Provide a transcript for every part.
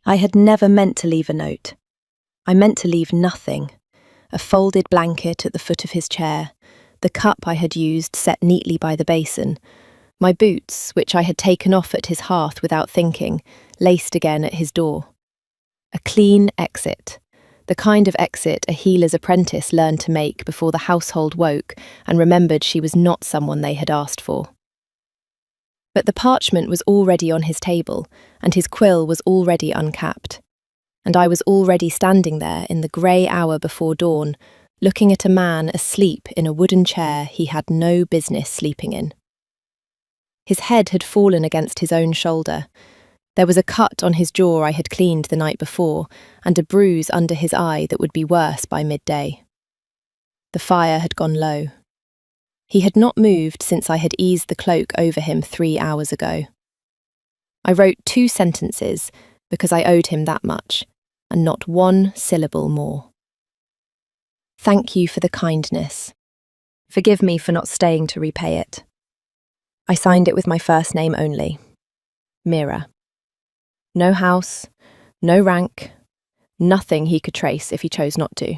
I had never meant to leave a note. I meant to leave nothing. A folded blanket at the foot of his chair, the cup I had used set neatly by the basin, my boots, which I had taken off at his hearth without thinking, laced again at his door. A clean exit, the kind of exit a healer's apprentice learned to make before the household woke and remembered she was not someone they had asked for. But the parchment was already on his table, and his quill was already uncapped. And I was already standing there in the grey hour before dawn, looking at a man asleep in a wooden chair he had no business sleeping in. His head had fallen against his own shoulder. There was a cut on his jaw I had cleaned the night before, and a bruise under his eye that would be worse by midday. The fire had gone low. He had not moved since I had eased the cloak over him 3 hours ago. I wrote 2 sentences because I owed him that much, and not 1 syllable more. Thank you for the kindness. Forgive me for not staying to repay it. I signed it with my first name only. Mira. No house, no rank, nothing he could trace if he chose not to.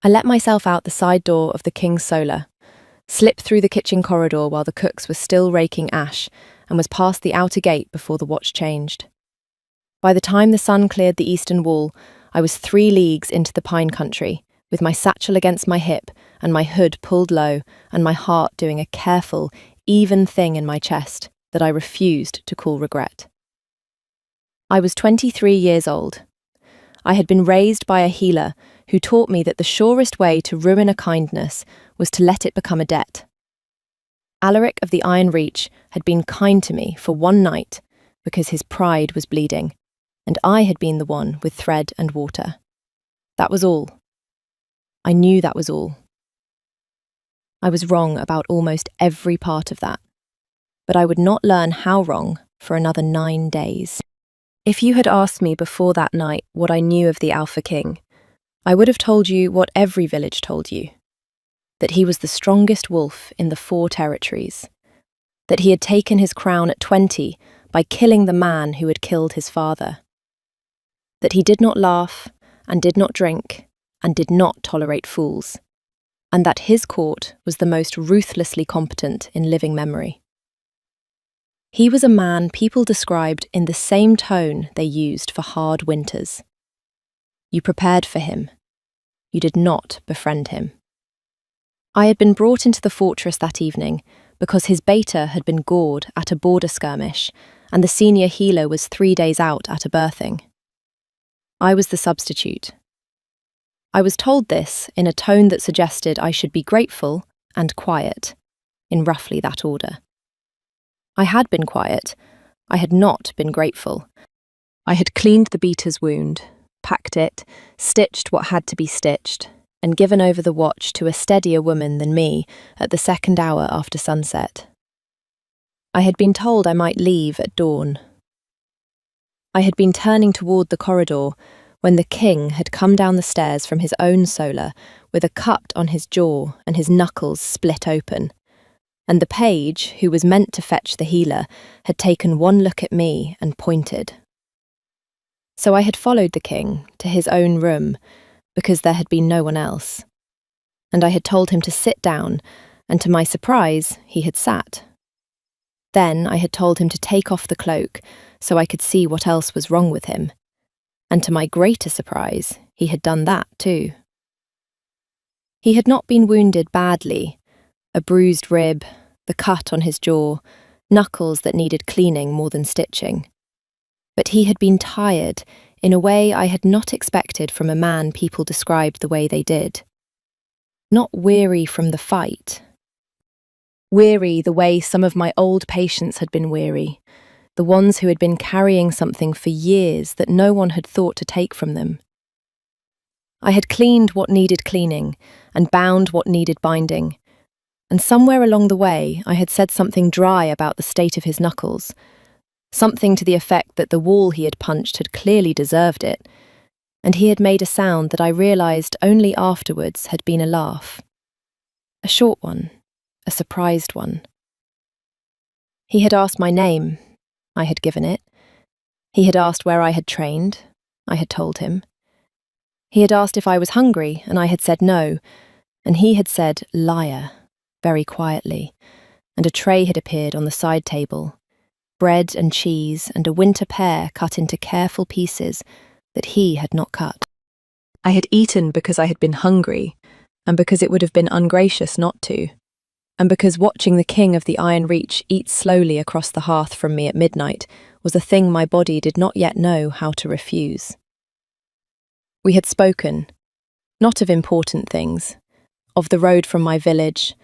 I let myself out the side door of the King's Solar, slipped through the kitchen corridor while the cooks were still raking ash, and was past the outer gate before the watch changed. By the time the sun cleared the eastern wall, I was 3 leagues into the pine country, with my satchel against my hip and my hood pulled low and my heart doing a careful, even thing in my chest that I refused to call regret. I was 23 years old. I had been raised by a healer who taught me that the surest way to ruin a kindness was to let it become a debt. Alaric of the Iron Reach had been kind to me for 1 night because his pride was bleeding, and I had been the one with thread and water. That was all. I knew that was all. I was wrong about almost every part of that, but I would not learn how wrong for another 9 days. If you had asked me before that night what I knew of the Alpha King, I would have told you what every village told you, that he was the strongest wolf in the 4 territories, that he had taken his crown at 20 by killing the man who had killed his father, that he did not laugh and did not drink and did not tolerate fools, and that his court was the most ruthlessly competent in living memory. He was a man people described in the same tone they used for hard winters. You prepared for him. You did not befriend him. I had been brought into the fortress that evening because his beta had been gored at a border skirmish, and the senior healer was 3 days out at a birthing. I was the substitute. I was told this in a tone that suggested I should be grateful and quiet, in roughly that order. I had been quiet. I had not been grateful. I had cleaned the beater's wound, packed it, stitched what had to be stitched, and given over the watch to a steadier woman than me at the 2nd hour after sunset. I had been told I might leave at dawn. I had been turning toward the corridor when the king had come down the stairs from his own solar with a cut on his jaw and his knuckles split open, and the page, who was meant to fetch the healer, had taken 1 look at me and pointed. So I had followed the king to his own room, because there had been no one else, and I had told him to sit down, and to my surprise, he had sat. Then I had told him to take off the cloak so I could see what else was wrong with him, and to my greater surprise, he had done that too. He had not been wounded badly. A bruised rib, the cut on his jaw, knuckles that needed cleaning more than stitching. But he had been tired in a way I had not expected from a man people described the way they did. Not weary from the fight. Weary the way some of my old patients had been weary, the ones who had been carrying something for years that no one had thought to take from them. I had cleaned what needed cleaning and bound what needed binding, and somewhere along the way I had said something dry about the state of his knuckles, something to the effect that the wall he had punched had clearly deserved it, and he had made a sound that I realised only afterwards had been a laugh. A short one, a surprised one. He had asked my name. I had given it. He had asked where I had trained. I had told him. He had asked if I was hungry, and I had said no, and he had said, "Liar," very quietly, and a tray had appeared on the side table, bread and cheese and a winter pear cut into careful pieces that he had not cut. I had eaten because I had been hungry, and because it would have been ungracious not to, and because watching the King of the Iron Reach eat slowly across the hearth from me at midnight was a thing my body did not yet know how to refuse. We had spoken, not of important things, of the road from my village,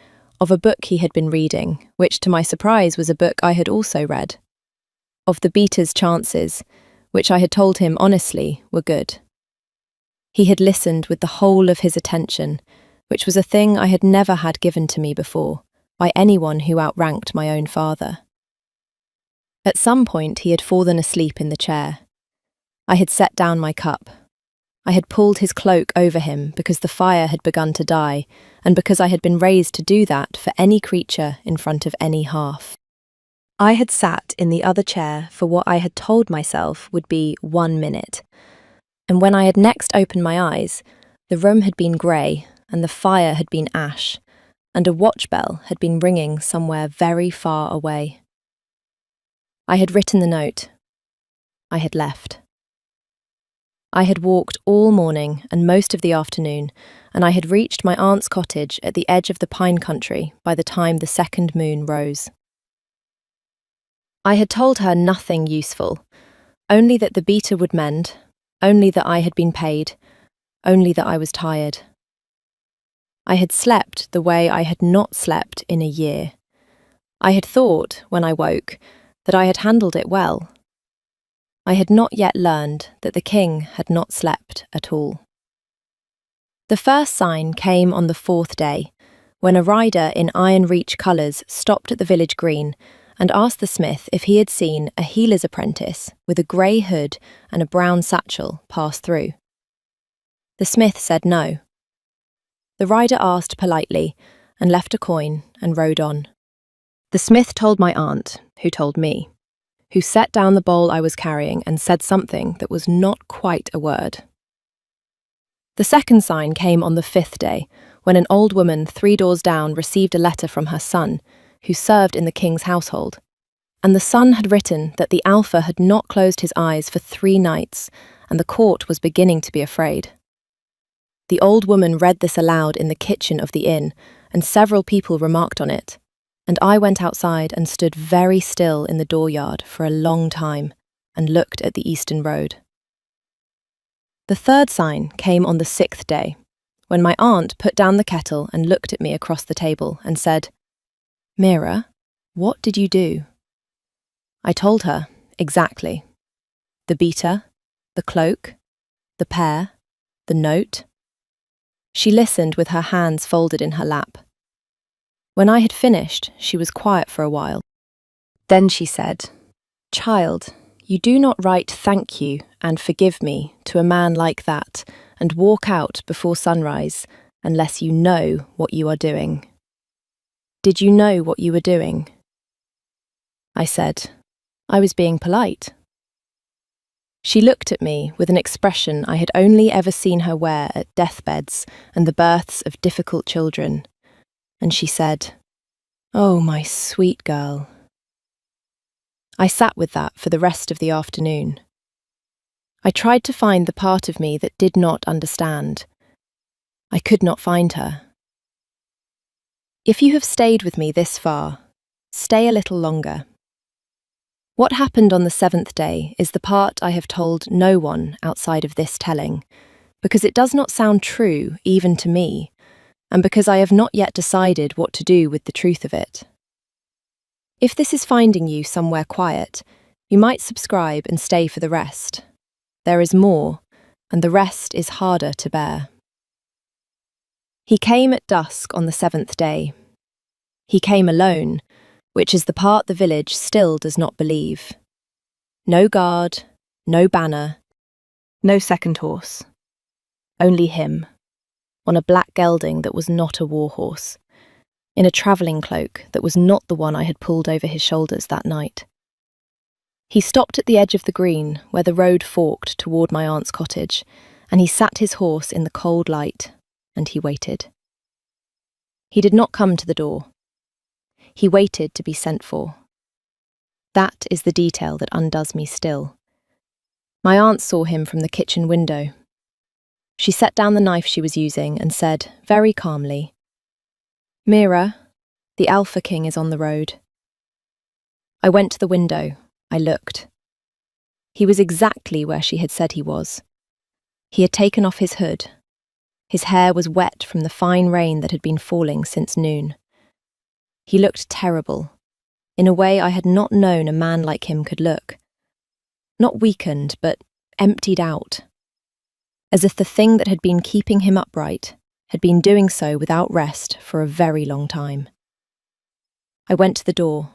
of a book he had been reading, which to my surprise was a book I had also read, of the beater's chances, which I had told him honestly were good. He had listened with the whole of his attention, which was a thing I had never had given to me before, by anyone who outranked my own father. At some point he had fallen asleep in the chair. I had set down my cup. I had pulled his cloak over him because the fire had begun to die, and because I had been raised to do that for any creature in front of any hearth. I had sat in the other chair for what I had told myself would be 1 minute, and when I had next opened my eyes, the room had been grey, and the fire had been ash, and a watch bell had been ringing somewhere very far away. I had written the note. I had left. I had walked all morning and most of the afternoon, and I had reached my aunt's cottage at the edge of the pine country by the time the second moon rose. I had told her nothing useful, only that the beater would mend, only that I had been paid, only that I was tired. I had slept the way I had not slept in a year. I had thought, when I woke, that I had handled it well. I had not yet learned that the king had not slept at all. The first sign came on the 4th day, when a rider in Iron Reach colours stopped at the village green and asked the smith if he had seen a healer's apprentice with a grey hood and a brown satchel pass through. The smith said no. The rider asked politely and left a coin and rode on. The smith told my aunt, who told me, who set down the bowl I was carrying and said something that was not quite a word. The second sign came on the 5th day, when an old woman 3 doors down received a letter from her son, who served in the king's household, and the son had written that the Alpha had not closed his eyes for 3 nights, and the court was beginning to be afraid. The old woman read this aloud in the kitchen of the inn, and several people remarked on it, and I went outside and stood very still in the dooryard for a long time and looked at the eastern road. The third sign came on the 6th day, when my aunt put down the kettle and looked at me across the table and said, "Mira, what did you do?" I told her, exactly. The beater, the cloak, the pear, the note. She listened with her hands folded in her lap. When I had finished, she was quiet for a while. Then she said, "Child, you do not write thank you and forgive me to a man like that and walk out before sunrise unless you know what you are doing. Did you know what you were doing?" I said, "I was being polite." She looked at me with an expression I had only ever seen her wear at deathbeds and the births of difficult children, and she said, "Oh, my sweet girl." I sat with that for the rest of the afternoon. I tried to find the part of me that did not understand. I could not find her. If you have stayed with me this far, stay a little longer. What happened on the 7th day is the part I have told no one outside of this telling, because it does not sound true even to me, and because I have not yet decided what to do with the truth of it. If this is finding you somewhere quiet, you might subscribe and stay for the rest. There is more, and the rest is harder to bear. He came at dusk on the 7th day. He came alone, which is the part the village still does not believe. No guard, no banner, no second horse. Only him, on a black gelding that was not a war horse, in a travelling cloak that was not the one I had pulled over his shoulders that night. He stopped at the edge of the green, where the road forked toward my aunt's cottage, and he sat his horse in the cold light, and he waited. He did not come to the door. He waited to be sent for. That is the detail that undoes me still. My aunt saw him from the kitchen window. She set down the knife she was using and said, very calmly, "Mira, the Alpha King is on the road." I went to the window. I looked. He was exactly where she had said he was. He had taken off his hood. His hair was wet from the fine rain that had been falling since noon. He looked terrible, in a way I had not known a man like him could look. Not weakened, but emptied out. As if the thing that had been keeping him upright had been doing so without rest for a very long time. I went to the door.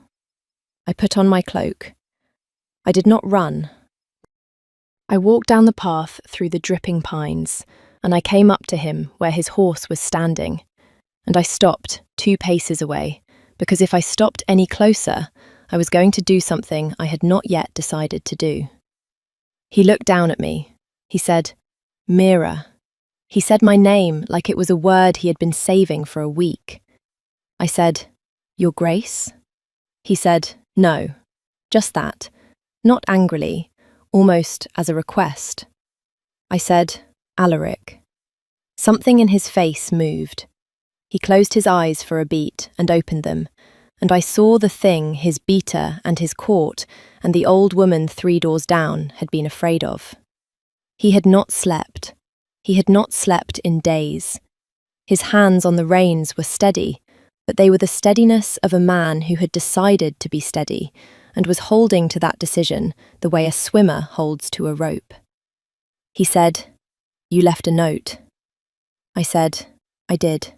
I put on my cloak. I did not run. I walked down the path through the dripping pines, and I came up to him where his horse was standing, and I stopped 2 paces away, because if I stopped any closer, I was going to do something I had not yet decided to do. He looked down at me. He said, "Mira." He said my name like it was a word he had been saving for a week. I said, "Your Grace?" He said, "No, just that, not angrily, almost as a request." I said, "Alaric." Something in his face moved. He closed his eyes for a beat and opened them, and I saw the thing his beater and his court and the old woman 3 doors down had been afraid of. He had not slept. He had not slept in days. His hands on the reins were steady, but they were the steadiness of a man who had decided to be steady and was holding to that decision the way a swimmer holds to a rope. He said, "You left a note." I said, "I did."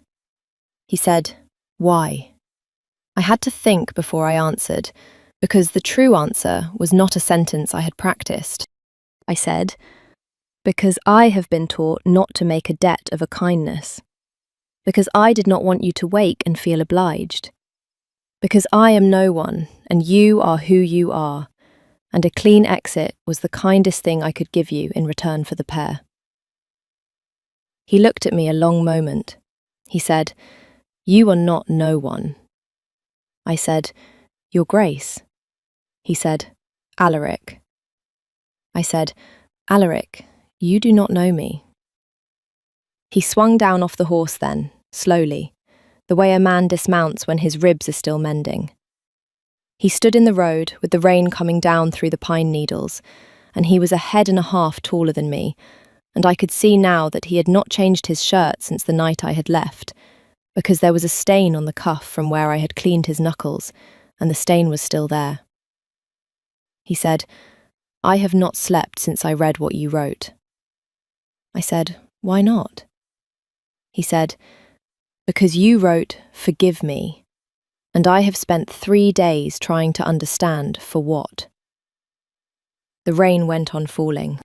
He said, "Why?" I had to think before I answered, because the true answer was not a sentence I had practiced. I said, "Because I have been taught not to make a debt of a kindness. Because I did not want you to wake and feel obliged. Because I am no one, and you are who you are, and a clean exit was the kindest thing I could give you in return for the pair." He looked at me a long moment. He said, "You are not no one." I said, "Your Grace." He said, "Alaric." I said, "Alaric, you do not know me." He swung down off the horse then, slowly, the way a man dismounts when his ribs are still mending. He stood in the road with the rain coming down through the pine needles, and he was a head and a half taller than me, and I could see now that he had not changed his shirt since the night I had left, because there was a stain on the cuff from where I had cleaned his knuckles, and the stain was still there. He said, "I have not slept since I read what you wrote." I said, "Why not?" He said, "Because you wrote, 'Forgive me,' and I have spent 3 days trying to understand for what." The rain went on falling.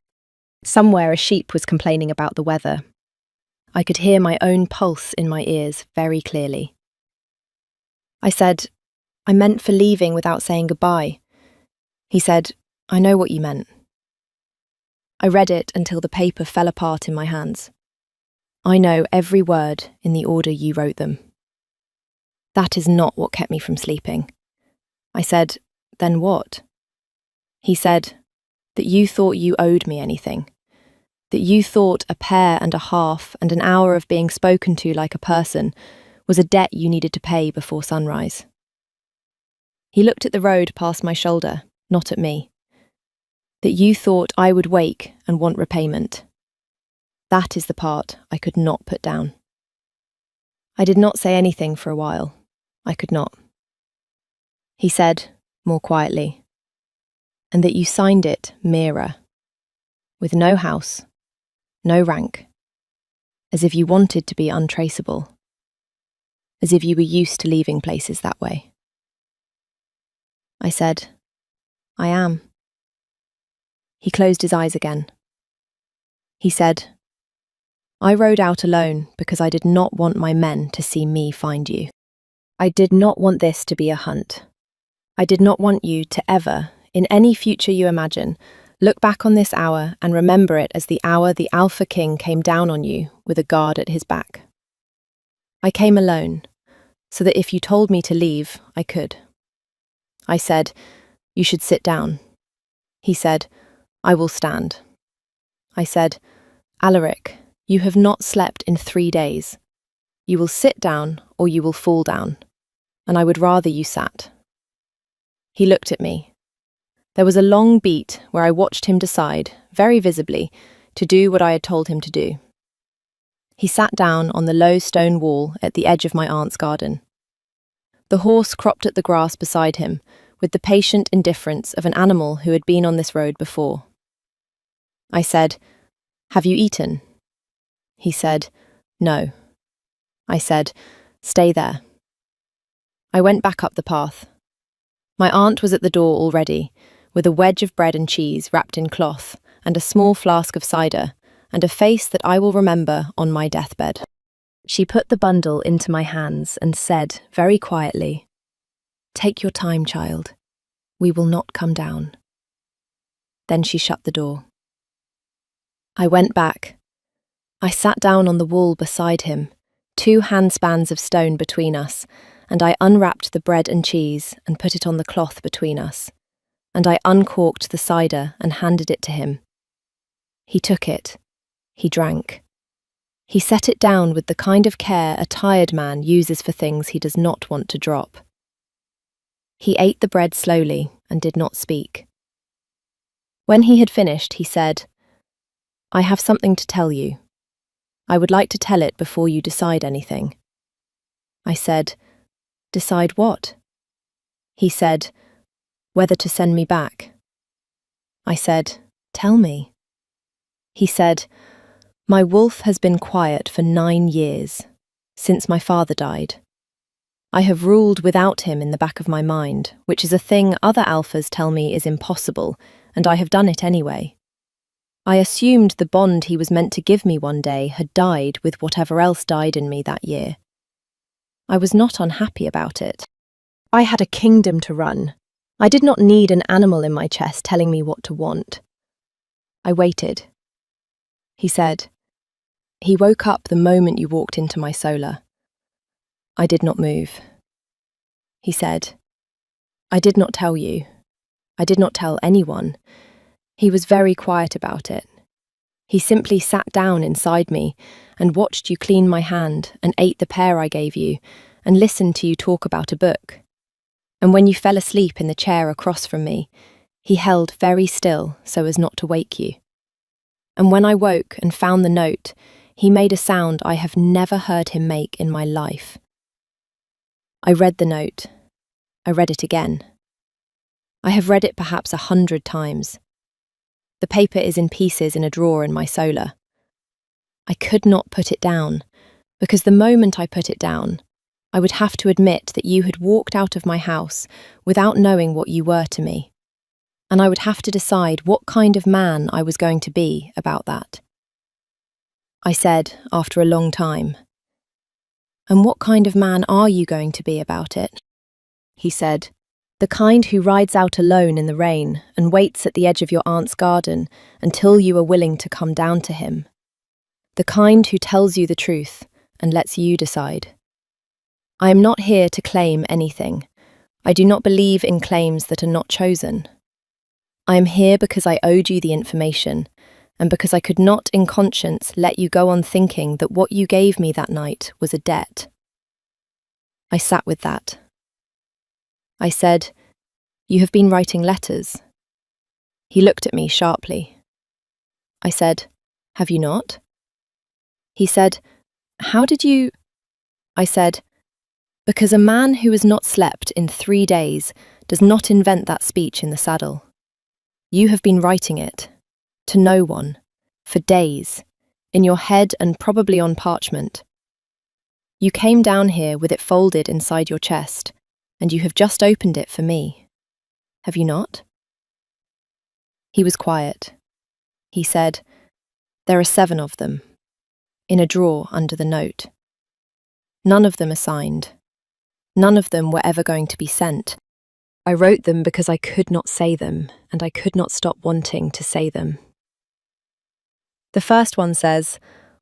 Somewhere a sheep was complaining about the weather. I could hear my own pulse in my ears very clearly. I said, "I meant for leaving without saying goodbye." He said, "I know what you meant." I read it until the paper fell apart in my hands. "I know every word in the order you wrote them." That is not what kept me from sleeping. I said, "Then what?" He said, "That you thought you owed me anything. That you thought a pair and a half and an hour of being spoken to like a person was a debt you needed to pay before sunrise." He looked at the road past my shoulder, not at me. "That you thought I would wake and want repayment. That is the part I could not put down." I did not say anything for a while. I could not. He said, more quietly, "And that you signed it Mira, with no house, no rank, as if you wanted to be untraceable, as if you were used to leaving places that way." I said, "I am." He closed his eyes again. He said, "I rode out alone because I did not want my men to see me find you. I did not want this to be a hunt. I did not want you to ever, In any future you imagine, look back on this hour and remember it as the hour the Alpha King came down on you with a guard at his back. I came alone, so that if you told me to leave, I could. I said, "You should sit down." He said, "I will stand." I said, "Alaric, you have not slept in 3 days. You will sit down or you will fall down, and I would rather you sat." He looked at me. There was a long beat where I watched him decide, very visibly, to do what I had told him to do. He sat down on the low stone wall at the edge of my aunt's garden. The horse cropped at the grass beside him, with the patient indifference of an animal who had been on this road before. I said, "Have you eaten?" He said, "No." I said, "Stay there." I went back up the path. My aunt was at the door already, with a wedge of bread and cheese wrapped in cloth, and a small flask of cider, and a face that I will remember on my deathbed. She put the bundle into my hands and said, very quietly, "Take your time, child. We will not come down." Then she shut the door. I went back. I sat down on the wall beside him, 2 handspans of stone between us, and I unwrapped the bread and cheese and put it on the cloth between us, and I uncorked the cider and handed it to him. He took it. He drank. He set it down with the kind of care a tired man uses for things he does not want to drop. He ate the bread slowly and did not speak. When he had finished, he said, "I have something to tell you. I would like to tell it before you decide anything." I said, "Decide what?" He said, "Whether to send me back." I said, "Tell me." He said, "My wolf has been quiet for 9 years, since my father died. I have ruled without him in the back of my mind, which is a thing other alphas tell me is impossible, and I have done it anyway. I assumed the bond he was meant to give me one day had died with whatever else died in me that year. I was not unhappy about it. I had a kingdom to run. I did not need an animal in my chest telling me what to want. I waited. He said, "He woke up the moment you walked into my solar." I did not move. He said, "I did not tell you. I did not tell anyone." He was very quiet about it. He simply sat down inside me and watched you clean my hand and ate the pear I gave you and listened to you talk about a book. And when you fell asleep in the chair across from me, he held very still so as not to wake you. And when I woke and found the note, he made a sound I have never heard him make in my life. I read the note. I read it again. I have read it perhaps 100 times. The paper is in pieces in a drawer in my solar. I could not put it down, because the moment I put it down, I would have to admit that you had walked out of my house without knowing what you were to me, and I would have to decide what kind of man I was going to be about that. I said, after a long time, "And what kind of man are you going to be about it?" He said, "The kind who rides out alone in the rain and waits at the edge of your aunt's garden until you are willing to come down to him. The kind who tells you the truth and lets you decide. I am not here to claim anything. I do not believe in claims that are not chosen. I am here because I owed you the information, and because I could not in conscience let you go on thinking that what you gave me that night was a debt." I sat with that. I said, "You have been writing letters." He looked at me sharply. I said, "Have you not?" He said, "How did you—" I said, "Because a man who has not slept in 3 days does not invent that speech in the saddle. You have been writing it, to no one, for days, in your head and probably on parchment. You came down here with it folded inside your chest, and you have just opened it for me. Have you not?" He was quiet. He said, "There are 7 of them, in a drawer under the note. None of them are signed. None of them were ever going to be sent. I wrote them because I could not say them, and I could not stop wanting to say them. The first one says,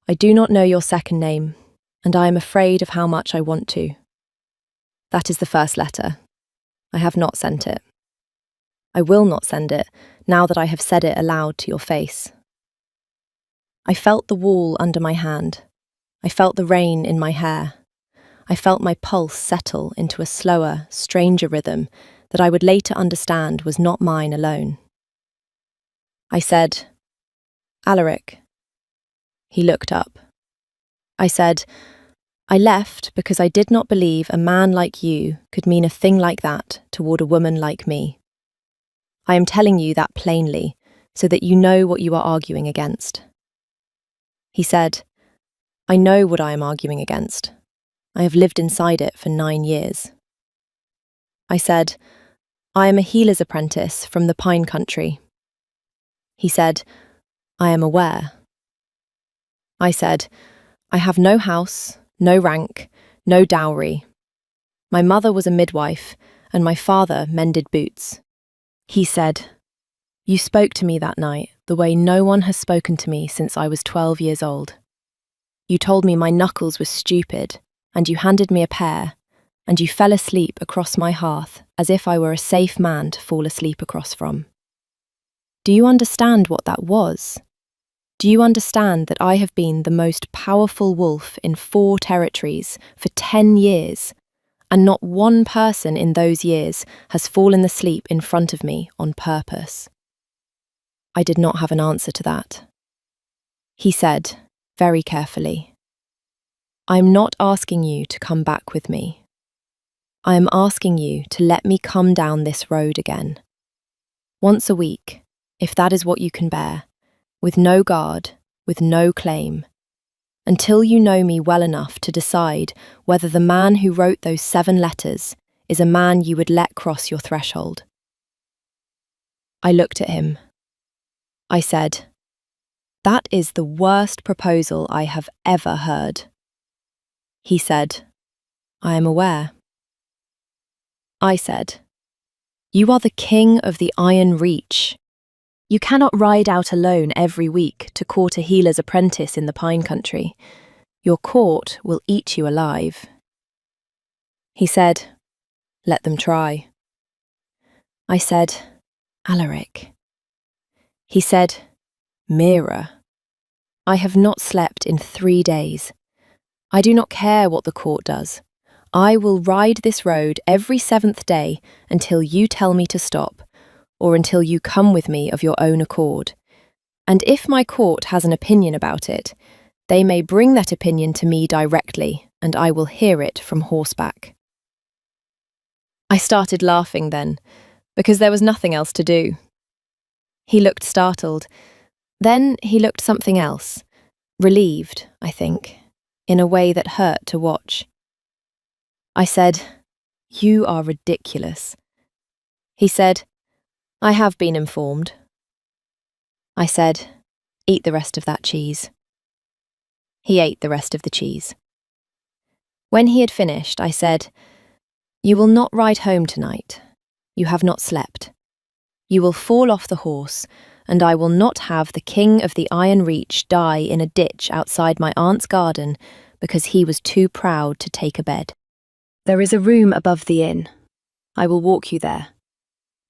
"I do not know your second name, and I am afraid of how much I want to." That is the first letter. I have not sent it. I will not send it, now that I have said it aloud to your face. I felt the wall under my hand. I felt the rain in my hair. I felt my pulse settle into a slower, stranger rhythm that I would later understand was not mine alone. I said, "Alaric." He looked up. I said, "I left because I did not believe a man like you could mean a thing like that toward a woman like me. I am telling you that plainly, so that you know what you are arguing against." He said, "I know what I am arguing against. I have lived inside it for 9 years." I said, "I am a healer's apprentice from the Pine Country." He said, "I am aware." I said, "I have no house, no rank, no dowry. My mother was a midwife, and my father mended boots." He said, "You spoke to me that night the way no one has spoken to me since I was 12 years old. You told me my knuckles were stupid, and you handed me a pair, and you fell asleep across my hearth as if I were a safe man to fall asleep across from. Do you understand what that was? Do you understand that I have been the most powerful wolf in 4 territories for 10 years, and not one person in those years has fallen asleep in front of me on purpose?" I did not have an answer to that. He said, very carefully, "I am not asking you to come back with me. I am asking you to let me come down this road again. Once a week, if that is what you can bear, with no guard, with no claim, until you know me well enough to decide whether the man who wrote those 7 letters is a man you would let cross your threshold." I looked at him. I said, "That is the worst proposal I have ever heard." He said, "I am aware." I said, "You are the king of the Iron Reach. You cannot ride out alone every week to court a healer's apprentice in the Pine Country. Your court will eat you alive." He said, "Let them try." I said, "Alaric." He said, "Mira, I have not slept in 3 days. I do not care what the court does. I will ride this road every 7th day until you tell me to stop, or until you come with me of your own accord. And if my court has an opinion about it, they may bring that opinion to me directly, and I will hear it from horseback." I started laughing then, because there was nothing else to do. He looked startled. Then he looked something else, relieved, I think, in a way that hurt to watch. I said, "You are ridiculous." He said, "I have been informed." I said, "Eat the rest of that cheese." He ate the rest of the cheese. When he had finished, I said, "You will not ride home tonight. You have not slept. You will fall off the horse, and I will not have the king of the Iron Reach die in a ditch outside my aunt's garden because he was too proud to take a bed. There is a room above the inn. I will walk you there.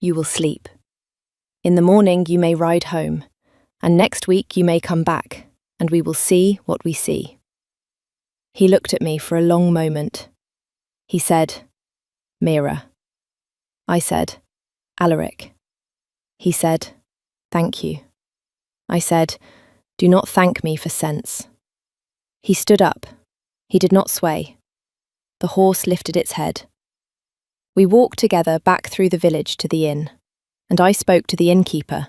You will sleep. In the morning you may ride home, and next week you may come back, and we will see what we see." He looked at me for a long moment. He said, "Mira." I said, "Alaric." He said, "Thank you." I said, "Do not thank me for sense." He stood up. He did not sway. The horse lifted its head. We walked together back through the village to the inn, and I spoke to the innkeeper,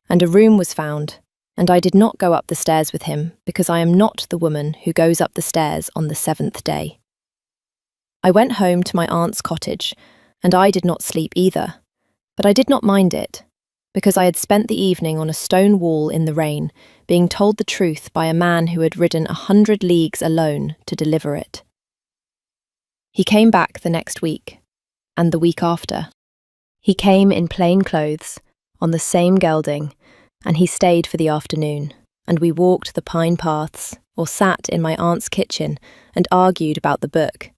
and a room was found, and I did not go up the stairs with him because I am not the woman who goes up the stairs on the 7th day. I went home to my aunt's cottage, and I did not sleep either, but I did not mind it, because I had spent the evening on a stone wall in the rain, being told the truth by a man who had ridden 100 leagues alone to deliver it. He came back the next week, and the week after. He came in plain clothes, on the same gelding, and he stayed for the afternoon, and we walked the pine paths, or sat in my aunt's kitchen and argued about the book.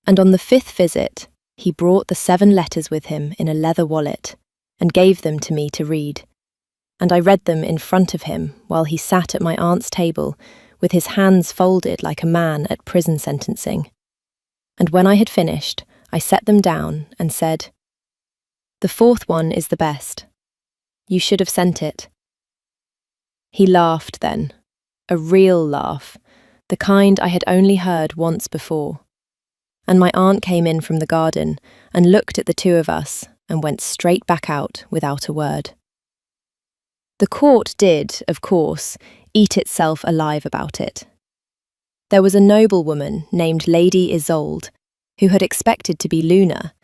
And on the 5th visit, he brought the 7 letters with him in a leather wallet, and gave them to me to read. And I read them in front of him while he sat at my aunt's table, with his hands folded like a man at prison sentencing. And when I had finished, I set them down and said, "The 4th one is the best. You should have sent it." He laughed then, a real laugh, the kind I had only heard once before. And my aunt came in from the garden and looked at the 2 of us and went straight back out without a word. The court did, of course, eat itself alive about it. There was a noblewoman named Lady Isolde, who had expected to be Luna,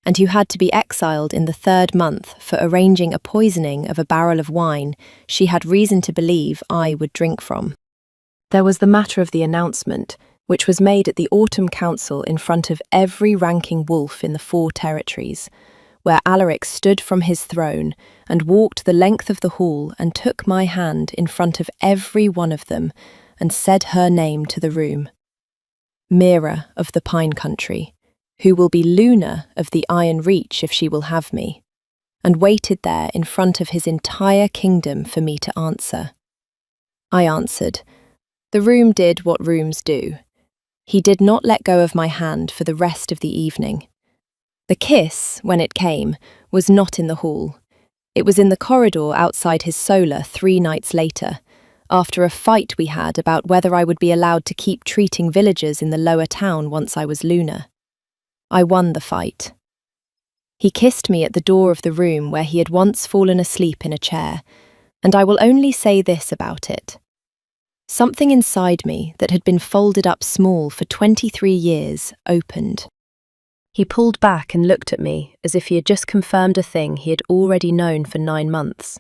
and who had to be exiled in the 3rd month for arranging a poisoning of a barrel of wine she had reason to believe I would drink from. There was the matter of the announcement, which was made at the autumn council in front of every ranking wolf in the 4 territories, where Alaric stood from his throne and walked the length of the hall and took my hand in front of every one of them and said her name to the room. Mira of the Pine Country, who will be Luna of the Iron Reach if she will have me, and waited there in front of his entire kingdom for me to answer. I answered. The room did what rooms do. He did not let go of my hand for the rest of the evening. The kiss, when it came, was not in the hall. It was in the corridor outside his solar 3 nights later, after a fight we had about whether I would be allowed to keep treating villagers in the lower town once I was Luna. I won the fight. He kissed me at the door of the room where he had once fallen asleep in a chair, and I will only say this about it. Something inside me that had been folded up small for 23 years opened. He pulled back and looked at me as if he had just confirmed a thing he had already known for 9 months.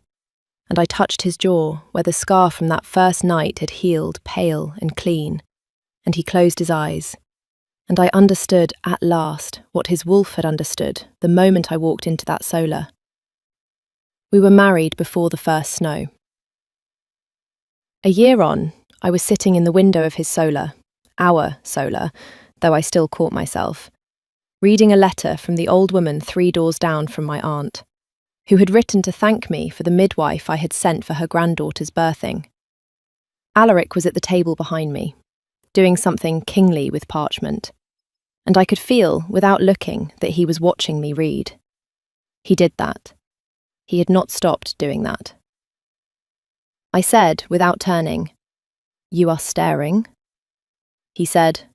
And I touched his jaw, where the scar from that first night had healed pale and clean, and he closed his eyes. And I understood at last what his wolf had understood the moment I walked into that solar. We were married before the first snow. A year on, I was sitting in the window of his solar, our solar, though I still caught myself, reading a letter from the old woman 3 doors down from my aunt, who had written to thank me for the midwife I had sent for her granddaughter's birthing. Alaric was at the table behind me, doing something kingly with parchment, and I could feel, without looking, that he was watching me read. He did that. He had not stopped doing that. I said, without turning, "You are staring?" He said,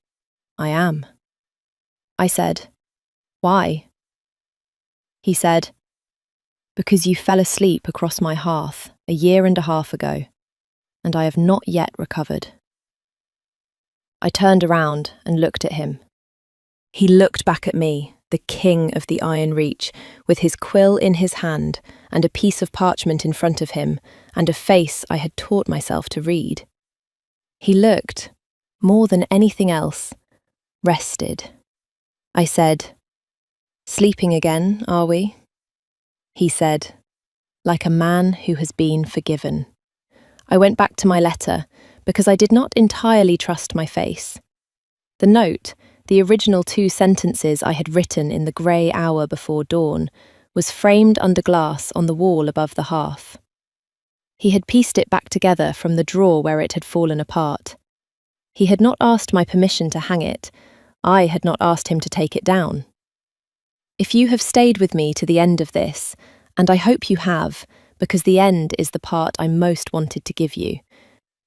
"I am." I said, "Why?" He said, "Because you fell asleep across my hearth 1.5 years ago, and I have not yet recovered." I turned around and looked at him. He looked back at me, the king of the Iron Reach, with his quill in his hand and a piece of parchment in front of him and a face I had taught myself to read. He looked, more than anything else, rested. I said, "Sleeping again, are we?" He said, "Like a man who has been forgiven." I went back to my letter because I did not entirely trust my face. The note, the original 2 sentences I had written in the grey hour before dawn, was framed under glass on the wall above the hearth. He had pieced it back together from the drawer where it had fallen apart. He had not asked my permission to hang it. I had not asked him to take it down. If you have stayed with me to the end of this, and I hope you have, because the end is the part I most wanted to give you,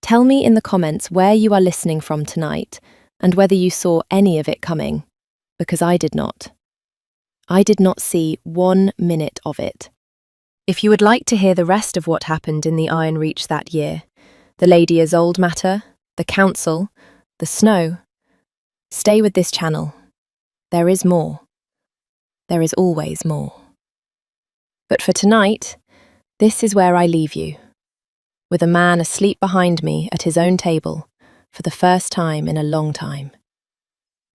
tell me in the comments where you are listening from tonight, and whether you saw any of it coming, because I did not. I did not see 1 minute of it. If you would like to hear the rest of what happened in the Iron Reach that year, the Lady Isolde matter, the council, the snow, stay with this channel. There is more. There is always more. But for tonight, this is where I leave you, with a man asleep behind me at his own table, for the first time in a long time,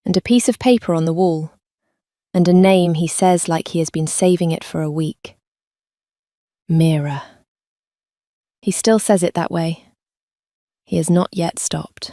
and a piece of paper on the wall, and a name he says like he has been saving it for a week. Mira. He still says it that way. He has not yet stopped.